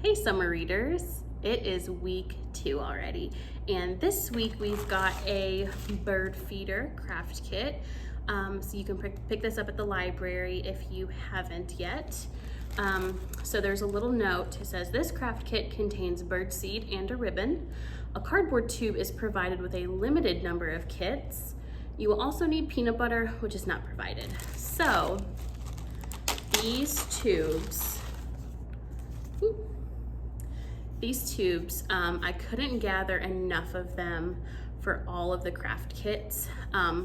Hey summer readers, it is week 2 already, and this week we've got a bird feeder craft kit. So you can pick this up at the library if you haven't yet. So there's a little note. It says this craft kit contains bird seed and a ribbon. A cardboard tube is provided with a limited number of kits. You will also need peanut butter, which is not provided. So these tubes, I couldn't gather enough of them for all of the craft kits.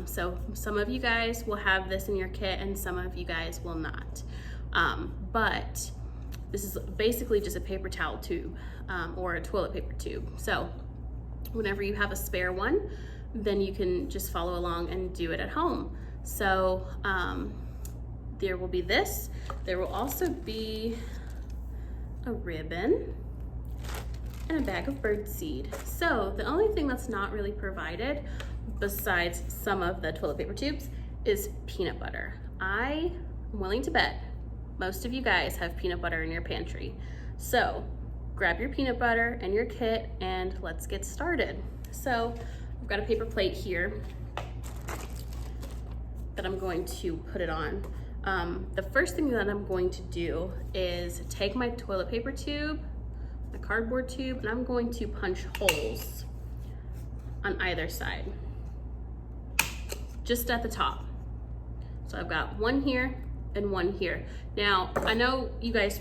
So some of you guys will have this in your kit and some of you guys will not. But this is basically just a paper towel tube or a toilet paper tube. So whenever you have a spare one, then you can just follow along and do it at home. So there will be this. There will also be a ribbon and a bag of bird seed. So the only thing that's not really provided, besides some of the toilet paper tubes, is peanut butter. I am willing to bet most of you guys have peanut butter in your pantry. So grab your peanut butter and your kit and let's get started. So I've got a paper plate here that I'm going to put it on. The first thing that I'm going to do is take my toilet paper tube, the cardboard tube, and I'm going to punch holes on either side, just at the top. So I've got one here and one here. Now, I know you guys,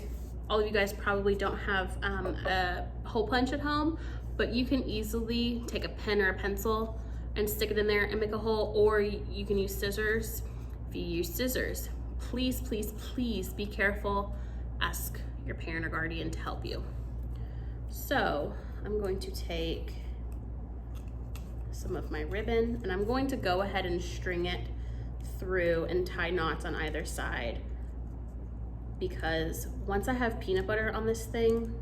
all of you guys probably don't have a hole punch at home, but you can easily take a pen or a pencil and stick it in there and make a hole, or you can use scissors. If you use scissors, please, please, please be careful. Ask your parent or guardian to help you. So I'm going to take some of my ribbon and I'm going to go ahead and string it through and tie knots on either side, because once I have peanut butter on this thing,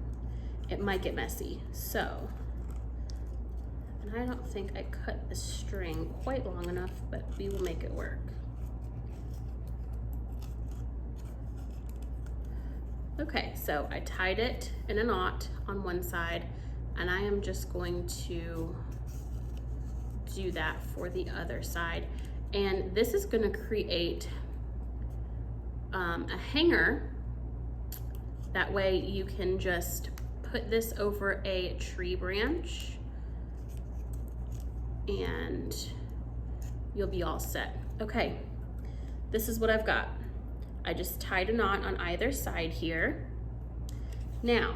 it might get messy. So, and I don't think I cut the string quite long enough, but we will make it work. Okay, so I tied it in a knot on one side, and I am just going to do that for the other side. And this is gonna create a hanger. That way you can just put this over a tree branch and you'll be all set. Okay, this is what I've got. I just tied a knot on either side here. Now,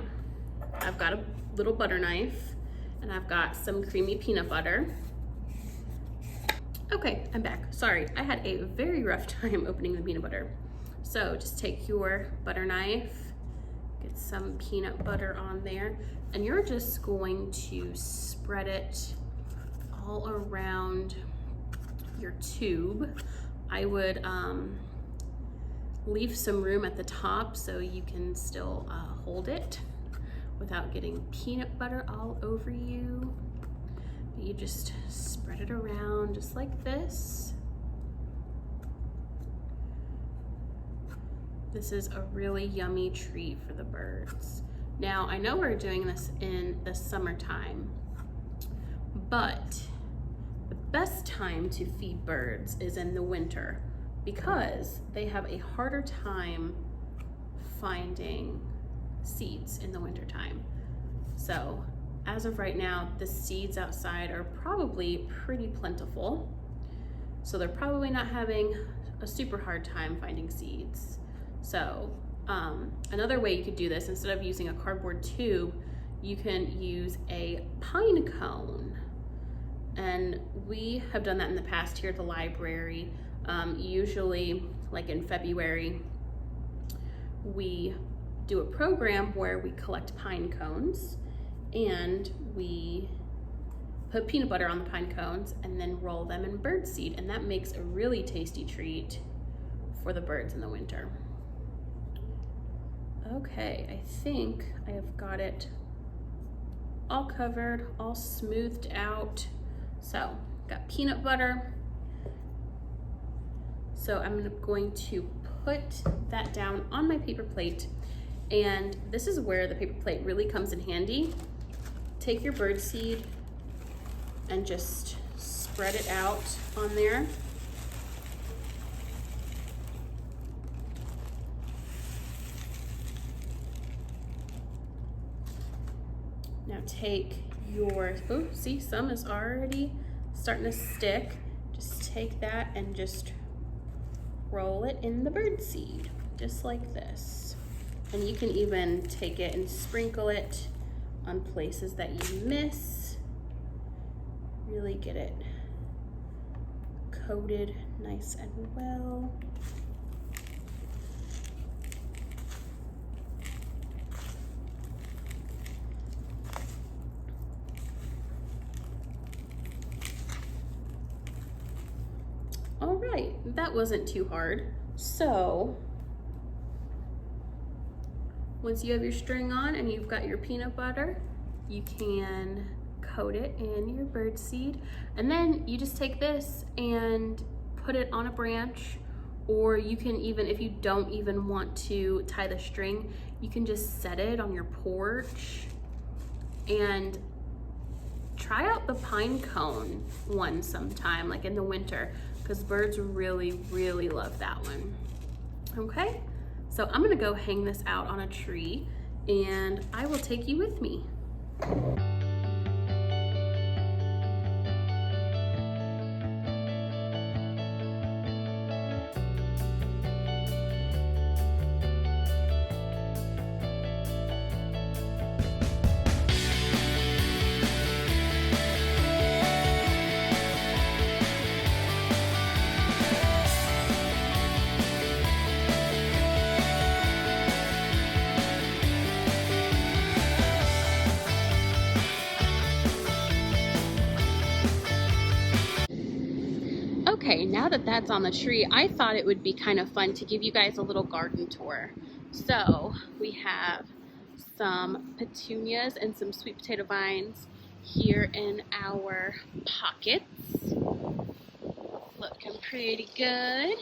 I've got a little butter knife and I've got some creamy peanut butter. Okay, I'm back. Sorry, I had a very rough time opening the peanut butter. So just take your butter knife, get some peanut butter on there, and you're just going to spread it all around your tube. I would leave some room at the top so you can still hold it without getting peanut butter all over you. You just spread it around just like this. This is a really yummy treat for the birds. Now, I know we're doing this in the summertime, but the best time to feed birds is in the winter, because they have a harder time finding seeds in the wintertime. So as of right now, the seeds outside are probably pretty plentiful. So they're probably not having a super hard time finding seeds. So another way you could do this, instead of using a cardboard tube, you can use a pine cone. And we have done that in the past here at the library. Usually, like in February, we do a program where we collect pine cones and we put peanut butter on the pine cones and then roll them in bird seed, and that makes a really tasty treat for the birds in the winter. Okay, I think I have got it all covered, all smoothed out. So, got peanut butter. So I'm going to put that down on my paper plate And this is where the paper plate really comes in handy. Take your bird seed and just spread it out on there. Now take your, oh, see, some is already starting to stick. Just take that and just roll it in the bird seed, just like this. And you can even take it and sprinkle it on places that you miss. Really get it coated nice and well. All right, that wasn't too hard. So, once you have your string on and you've got your peanut butter, you can coat it in your bird seed. And then you just take this and put it on a branch, or you can even, if you don't even want to tie the string, you can just set it on your porch. And try out the pine cone one sometime, like in the winter, because birds really, really love that one. Okay, so I'm gonna go hang this out on a tree and I will take you with me. Okay, now that that's on the tree, I thought it would be kind of fun to give you guys a little garden tour. So we have some petunias and some sweet potato vines here in our pockets. Looking pretty good.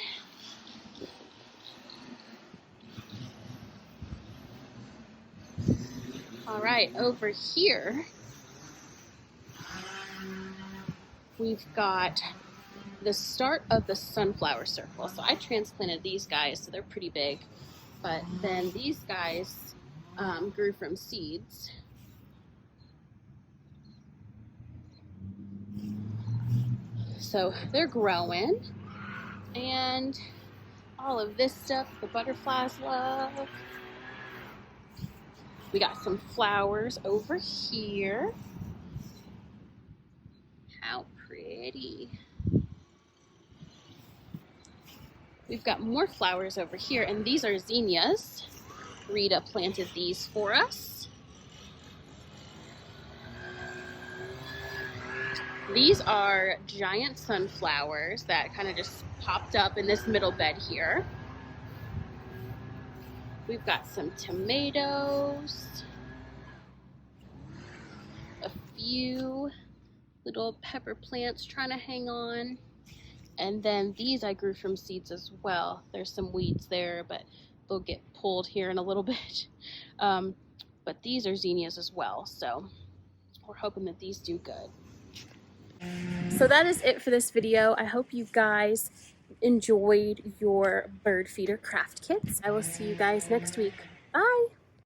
All right, over here, we've got the start of the sunflower circle. So I transplanted these guys, so they're pretty big, but then these guys grew from seeds. So they're growing, and all of this stuff the butterflies love. We got some flowers over here. How pretty. We've got more flowers over here, and these are zinnias. Rita planted these for us. These are giant sunflowers that kind of just popped up in this middle bed here. We've got some tomatoes, a few little pepper plants trying to hang on. And then these I grew from seeds as well. There's some weeds there, but they'll get pulled here in a little bit. But these are zinnias as well, so we're hoping that these do good. So that is it for this video. I hope you guys enjoyed your bird feeder craft kits. I will see you guys next week. Bye!